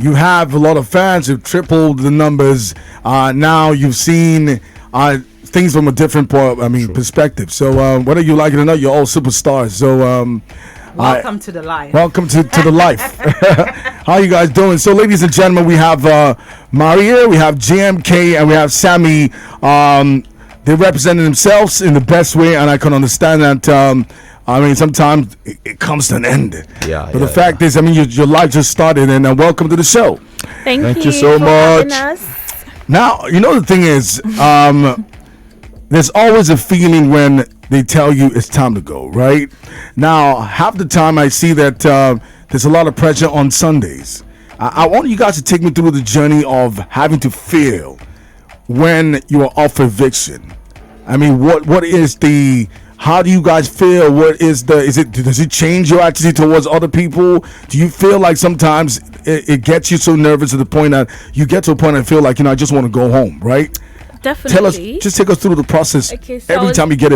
You have a lot of fans. You've tripled the numbers. Now you've seen things from a different perspective. So whether you like it or not, you're all superstars. So welcome to the life. Welcome to the life. How you guys doing? So, ladies and gentlemen, we have Maria, we have JMK, and we have Sammy. They represented themselves in the best way, and I can understand that. Sometimes it comes to an end. Yeah. But the fact is, your life just started, and welcome to the show. Thank you so much. Now, the thing is, there's always a feeling when they tell you it's time to go, right? Now, half the time I see that there's a lot of pressure on Sundays. I want you guys to take me through the journey of having to feel when you are off eviction. How do you guys feel? Does it change your attitude towards other people? Do you feel like sometimes it gets you so nervous to the point that you get to a point and feel like, I just want to go home, right? Definitely. Take us through the process. Okay, so every time you get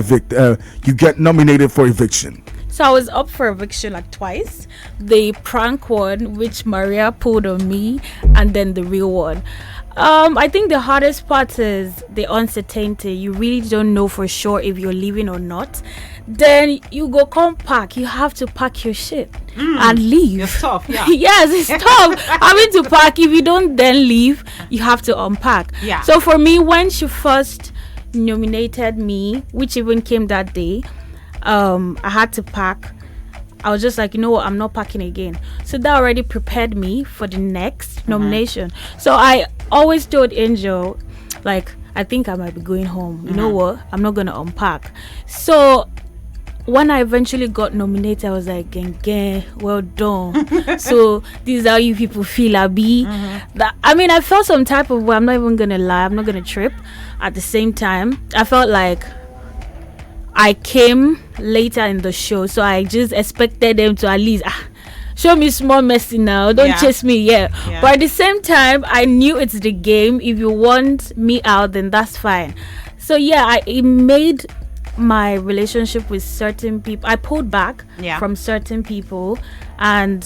you get nominated for eviction. So I was up for eviction like twice. The prank one, which Maria pulled on me, and then the real one. I think the hardest part is the uncertainty. You really don't know for sure if you're leaving or not. Then you go come pack. You have to pack your shit and leave. It's tough, yeah. Yes, it's tough. Having to pack. If you don't then leave, you have to unpack. Yeah. So for me, when she first nominated me, which even came that day, I had to pack. I was just like, you know what, I'm not packing again. So that already prepared me for the next nomination. So I always told Angel, like, I think I might be going home. You know what? I'm not going to unpack. So when I eventually got nominated, I was like, gang, well done. So this is how you people feel, Abi. I felt some type of way. I'm not even going to lie. I'm not going to trip. At the same time, I felt like I came later in the show, so I just expected them to at least show me small mercy now. Don't chase me, yeah. But at the same time, I knew it's the game. If you want me out, then that's fine. So it made my relationship with certain people. I pulled back from certain people, and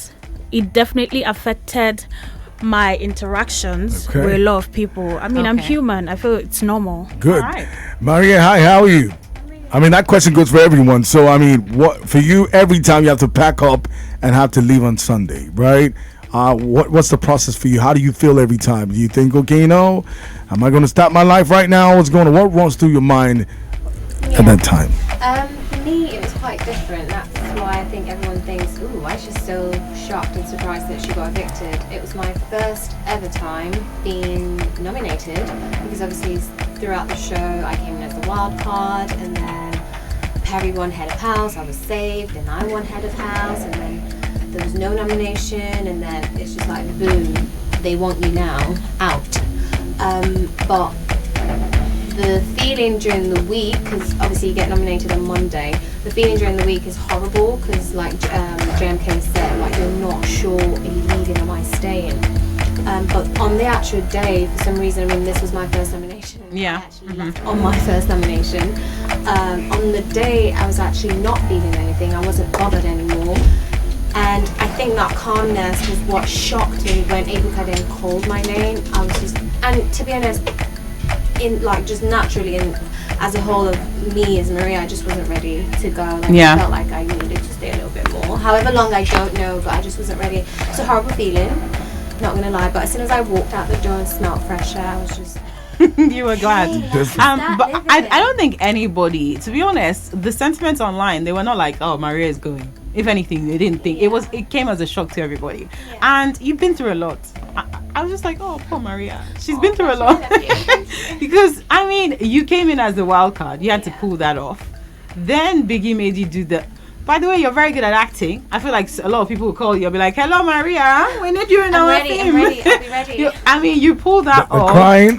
it definitely affected my interactions with a lot of people. I'm human. I feel it's normal. Good. All right. Maria, hi, how are you? That question goes for everyone. So, what for you? Every time you have to pack up and have to leave on Sunday, right? What's the process for you? How do you feel every time? Do you think, okay, am I going to stop my life right now? What's going on? What runs through your mind at that time? For me, it was quite different. That's why I think everyone thinks, ooh, Aisha's so shocked and surprised that she got evicted. It was my first ever time being nominated, because obviously throughout the show I came in as the wild card, and then Pere won head of house, I was saved, and I won head of house, and then there was no nomination, and then it's just like, boom, they want you now, out. But the feeling during the week, because obviously you get nominated on Monday, the feeling during the week is horrible, because like JMK said, like, you're not sure, are you leaving, am I staying? But on the actual day, for some reason, this was my first nomination. Yeah. I actually left on my first nomination. On the day, I was actually not feeling anything. I wasn't bothered anymore. And I think that calmness was what shocked me when Evica then called my name. I was just, and to be honest, just naturally, and as a whole of me as Maria, I just wasn't ready to go. I felt like I needed to stay a little bit more. However long, I don't know, but I just wasn't ready. It's a horrible feeling, not gonna lie, but as soon as I walked out the door and smelled fresh air, I was just you were glad. But I don't think anybody, to be honest, the sentiments online, they were not like, oh, Maria is going. If anything, they didn't think it came as a shock to everybody. And you've been through a lot. I was just like, oh, poor Maria, she's been through a lot. Because you came in as the wild card, you had to pull that off. Then Biggie made you do the, by the way, you're very good at acting. I feel like a lot of people will call you and be like, hello Maria, we need you in our team. I'm ready, I'll be ready. You pulled that off.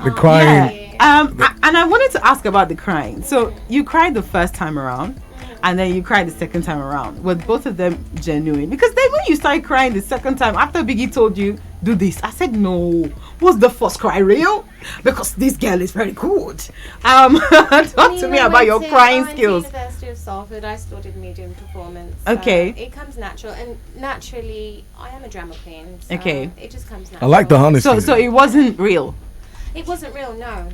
The crying. And I wanted to ask about the crying. So you cried the first time around, and then you cried the second time around. Were both of them genuine? Because then when you started crying the second time, after Biggie told you, do this, I said, no. Was the first cry real? Because this girl is very good. Talk to me about your crying skills. At University of Salford, I studied medium performance. Okay. It comes natural, and naturally, I am a drama queen. So Okay. It just comes I natural. like the honesty. So it wasn't real. It wasn't real, no.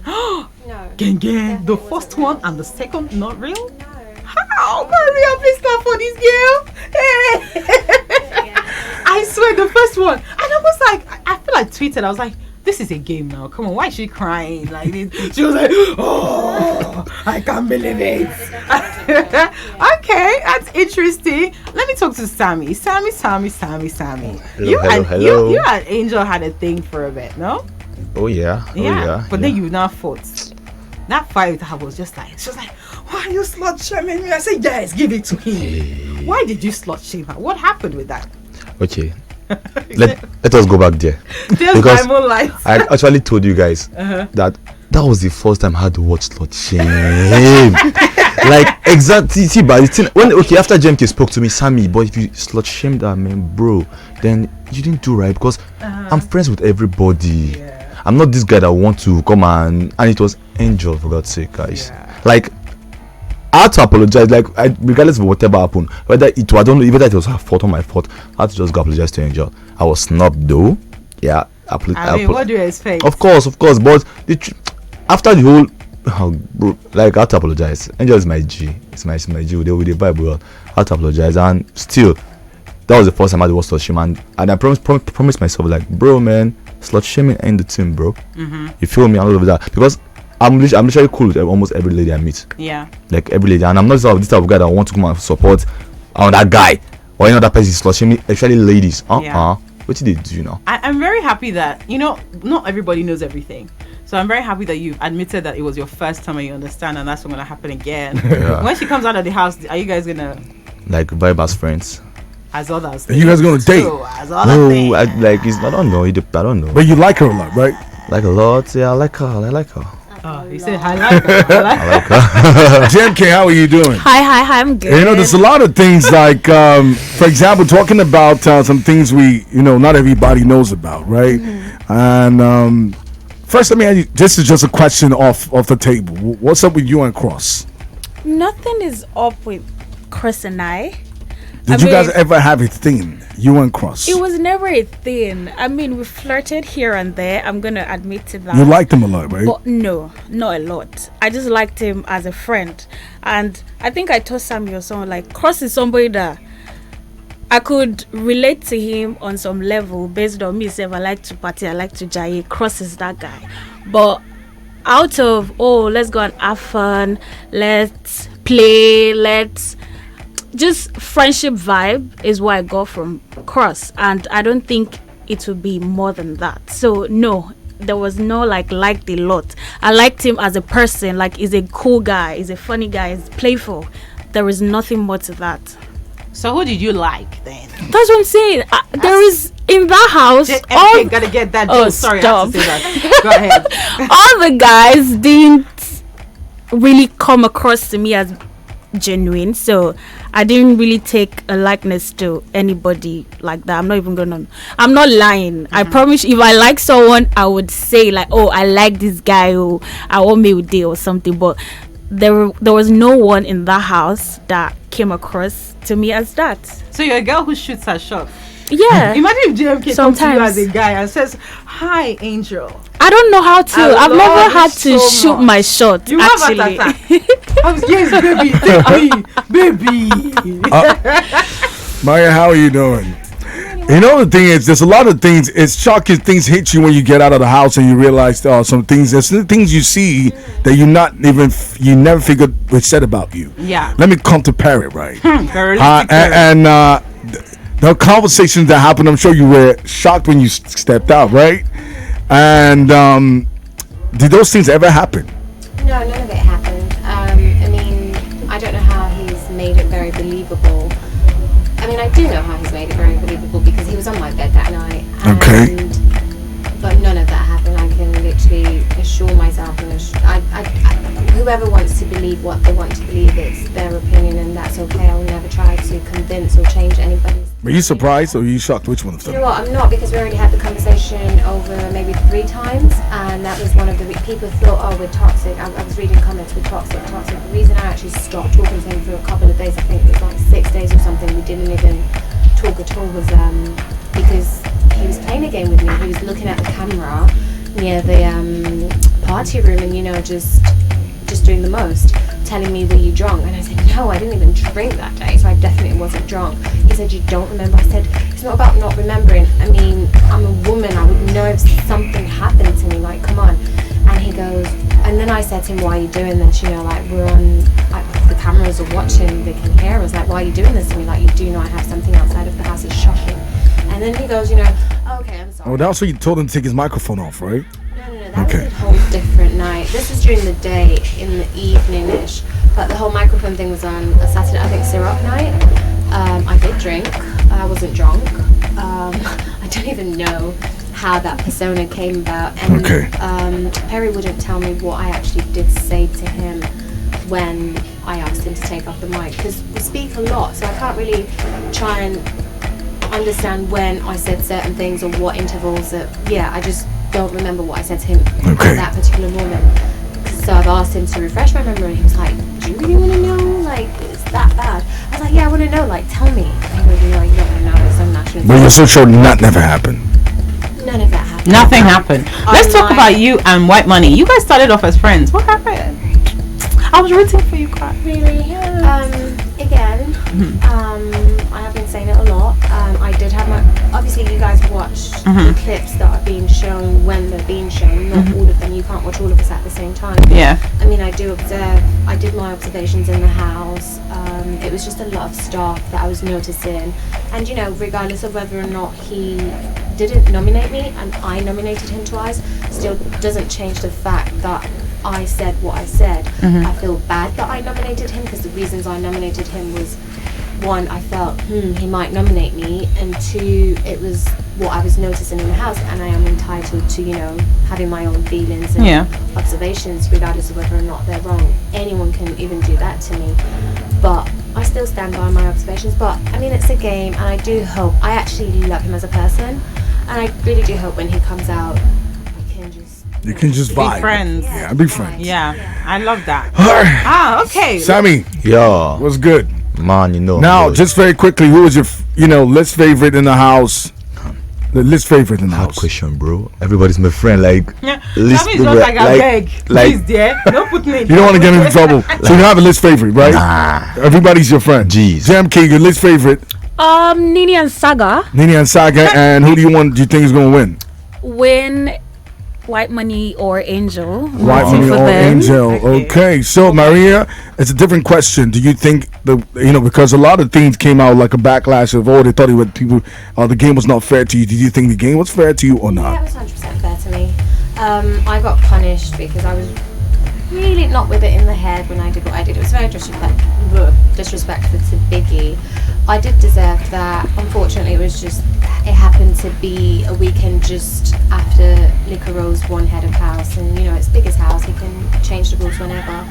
No. Gang, the Definitely first wasn't one real. and the second not real. No. How, Maria, please clap for this girl. Hey. Yeah. I swear, the first one, and I was like, I feel like tweeted. I was like, this is a game now. Come on, why is she crying like this? She was like, oh, I can't believe it. Okay, that's interesting. Let me talk to Sammy. Sammy. Hello. You and Angel had a thing for a bit, no? Oh yeah. But then you now fought. That fight with her was just like, she was like, why are you slut shaming me? I said, yes, give it to him. Why did you slut shame her? What happened with that? Okay. Let us go back there. There's Because my moonlight. I actually told you guys that was the first time I had to watch Slut Shame. Like exactly. See, but the thing, when after JMK spoke to me, Sammy, but if you slut shamed that man, bro, then you didn't do right because I'm friends with everybody. Yeah. I'm not this guy that want to come and it was Angel, for God's sake, guys. Yeah. Like I had to apologize, like regardless of whatever happened, whether it was, I don't know, either it was her fault or my fault. I had to just go apologize to Angel. I was snubbed though. Yeah, I mean, what do you expect? Of course, but after the whole, bro, like I had to apologize. Angel is my G. It's my G. They with the Bible. I had to apologize, and still, that was the first time I had to watch slut shame, and I promised myself, like, bro, man, slut shaming ain't the thing, bro. You feel me? I'm over that because I'm literally cool with almost every lady I meet. Yeah. Like every lady, and I'm not this type of guy that want to come and support on that guy or any other person slut shaming, especially ladies. Yeah. What did they do now? I'm very happy that, not everybody knows everything. So I'm very happy that you've admitted that it was your first time and you understand, and that's not going to happen again. Yeah. When she comes out of the house, are you guys going to, Like vibe as friends? as others? Are you guys gonna date? As other No, things. I don't know. I don't know. But you like her a lot, right? Like a lot. Yeah, I like her. Oh, you said I like her. I like her. JMK, how are you doing? Hi, I'm good. There's a lot of things like, for example, talking about some things not everybody knows about, right? And first, let me ask you, this is just a question off the table. What's up with you and Cross? Nothing is up with Chris and I. Did you guys ever have a thing, you and Cross? It was never a thing. I mean, we flirted here and there. I'm gonna admit to that. You liked him a lot, right? But no, not a lot. I just liked him as a friend. And I think I told Sammy or someone, like, Cross is somebody that I could relate to him on some level based on me. Say, I like to party, I like to jaye. Cross is that guy. But out of, let's go and have fun, let's play, just friendship vibe is what I got from Cross, and I don't think it would be more than that. So no, there was no liked a lot. I liked him as a person, like he's a cool guy, he's a funny guy, he's playful. There is nothing more to that. So who did you like then? That's what I'm saying. There is in that house. I gotta get that. Sorry, I have to say that. Go ahead. All the guys didn't really come across to me as genuine, so I didn't really take a likeness to anybody like that. I'm not lying. I promise, if I like someone, I would say like, I like this guy, or I want me with or something. But there was no one in that house that came across to me as that. So you're a girl who shoots her shot. Yeah. Imagine if JMK comes to you as a guy and says, "Hi, Angel." I don't know how to. I've never had to so shoot much. my shot. You actually. have an attack. I was, yes, baby, take me, baby. Maya, how are you doing? The thing is, there's a lot of things. It's shocking. Things hit you when you get out of the house and you realize some things. There's things you see that you never figured were said about you. Yeah. Let me come to Pere, right? And the conversations that happened, I'm sure you were shocked when you stepped out, right? And did those things ever happen? No, none of it happened. I mean, I don't know how he's made it very believable. I mean, I do know how he's made it very believable because he was on my bed that night. Okay. But none of that happened. I can literally assure myself, and whoever wants to believe what they want to believe, it's their opinion, and that's okay. I will never try to convince or change anybody's. Were you surprised or were you shocked? Which one of them? You know what? I'm not, because we already had the conversation over over maybe 3 times, and that was one of the people thought, oh, we're toxic. I was reading comments, we're toxic. The reason I actually stopped talking to him for a couple of days, I think it was like 6 days or something, we didn't even talk at all, was because he was playing a game with me. He was looking at the camera near the party room and, you know, just doing the most, telling me, were you drunk? And I said, no, I didn't even drink that day, so I definitely wasn't drunk. He said, you don't remember? I said, it's not about not remembering. I mean, I'm a woman, I would know if something happened to me, like, come on. And he goes, and then I said to him, why are you doing this? You know, like, we're on, the cameras are watching, they can hear us. Like, why are you doing this to me? Like, you do know I have something outside of the house, it's shocking. And then he goes, you know, oh, okay, I'm sorry. Oh, that's what you told him to take his microphone off, right? No, that was a whole different night. This was during the day, in the evening-ish. But the whole microphone thing was on a Saturday, I think, syrup night. I did drink. I wasn't drunk. I don't even know how that persona came about. And Pere wouldn't tell me what I actually did say to him when I asked him to take off the mic. Because we speak a lot, so I can't really try and understand when I said certain things or what intervals that, I just don't remember what I said to him at that particular moment. So I've asked him to refresh my memory, and he was like, do you really want to know? Like, it's that bad? I was like, yeah, I want to know, like, tell me. And he goes, no, you don't want to know, it's unnatural. But you're so sure that never happened? None of that happened. Nothing happened. Let's talk about you and White Money. You guys started off as friends. What happened? I was rooting for you, Kat. Really? Again, I have been saying it a lot. I did have my, obviously you guys watch the clips that are being shown when they're being shown, not all of them. You can't watch all of us at the same time. Yeah. I mean, I do observe, I did my observations in the house. It was just a lot of stuff that I was noticing. And, you know, regardless of whether or not he didn't nominate me and I nominated him twice, still doesn't change the fact that I said what I said. I feel bad that I nominated him, because the reasons I nominated him was, one, I felt he might nominate me, and two, it was what I was noticing in the house, and I am entitled to, you know, having my own feelings and observations regardless of whether or not they're wrong. Anyone can even do that to me, but I still stand by my observations. But I mean, it's a game, and I do hope, I actually love him as a person, and I really do hope when he comes out you can just vibe. Be friends. Yeah, be friends. Yeah, I love that. Okay. Sammy. Yeah. What's good? Man, you know. Now, just very quickly, who was your, list favorite in the house? The list favorite in the Hard house. question, bro. Everybody's my friend. Like, Sammy's not like I beg. Please, dear. Don't put me in you don't want to get into trouble. So you have a list favorite, right? Nah. Everybody's your friend. Jeez. Jam King, your list favorite? Nini and Saga. And who do you think is going to win? Win White Money or Angel. White Money or Angel. Okay. So Maria, it's a different question. Do you think because a lot of things came out like a backlash of they thought the game was not fair to you. Did you think the game was fair to you or not? Yeah, it was 100% fair to me. I got punished because I was really not with it in the head when I did what I did. It was very disrespectful to Biggie. I did deserve that. Unfortunately, it happened to be a weekend just after Liquor Rose won Head of House, and it's Biggie's house, he can change the rules whenever.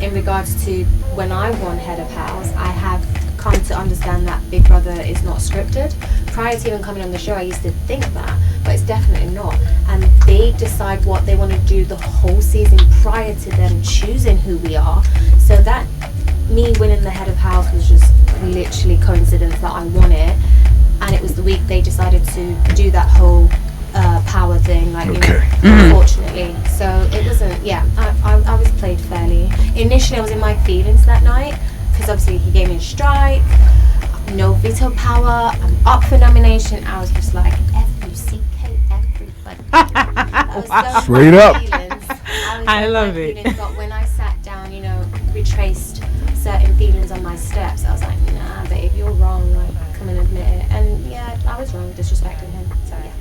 In regards to when I won Head of House, I have come to understand that Big Brother is not scripted. Prior to even coming on the show, I used to think that, but it's definitely not. And they decide what they want to do the whole season prior to them choosing who we are. So that me winning the Head of House was just literally coincidence that I won it, and it was the week they decided to do that whole power thing, unfortunately. So it wasn't, I was played fairly. Initially I was in my feelings that night, because obviously he gave me a strike, no veto power, I'm up for nomination. I was just like, F-U-C-K, everybody. Straight up. I love it. But when I sat down, retraced certain feelings on my steps, I was like, nah, babe, you're wrong, like, come and admit it. And yeah, I was wrong, disrespecting him, so yeah.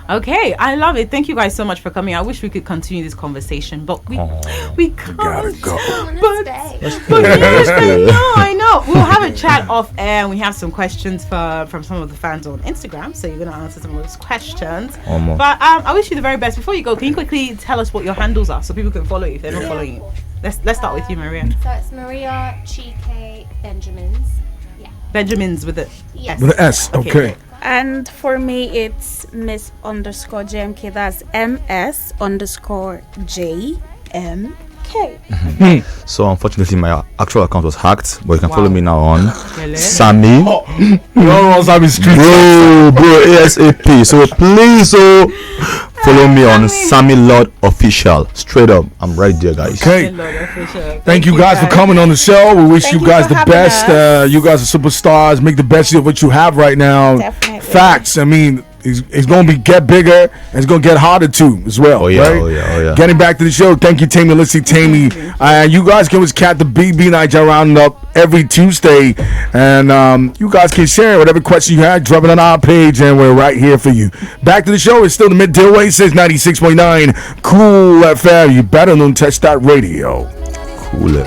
Okay, I love it. Thank you guys so much for coming. I wish we could continue this conversation, but we can't. We gotta go. But yes, I know. We'll have a chat off air, and we have some questions from some of the fans on Instagram, so you're gonna answer some of those questions. But I wish you the very best. Before you go, can you quickly tell us what your handles are so people can follow you if they're not following you? Let's start with you, Maria. So it's Maria Chike Benjamins. Yeah. Benjamins with it. Yes. With an S. Okay. And for me, it's Miss underscore JMK. That's MS_JMK. So unfortunately, my actual account was hacked, but you can Wow. follow me now on Hello? Sammy. You know what I'm street. Bro, ASAP. So please, follow me on Sammy Lord Official. Straight up, I'm right there, guys. Okay. Lord official. Thank you guys for coming on the show. We wish Thank you you guys for the having best. us. You guys are superstars. Make the best of what you have right now. Definitely. Facts. I mean, it's going to get bigger and it's going to get harder too as well. Oh, yeah, right? oh, yeah, oh, yeah. Getting back to the show. Thank you, Tammy. Let's see, Tammy. You guys can always catch the bbnaija roundup every Tuesday. And you guys can share whatever question you have. Drop it on our page and we're right here for you. Back to the show. It's still the Midday Oasis 96.9 Cool FM. You better don't touch that radio. Cool.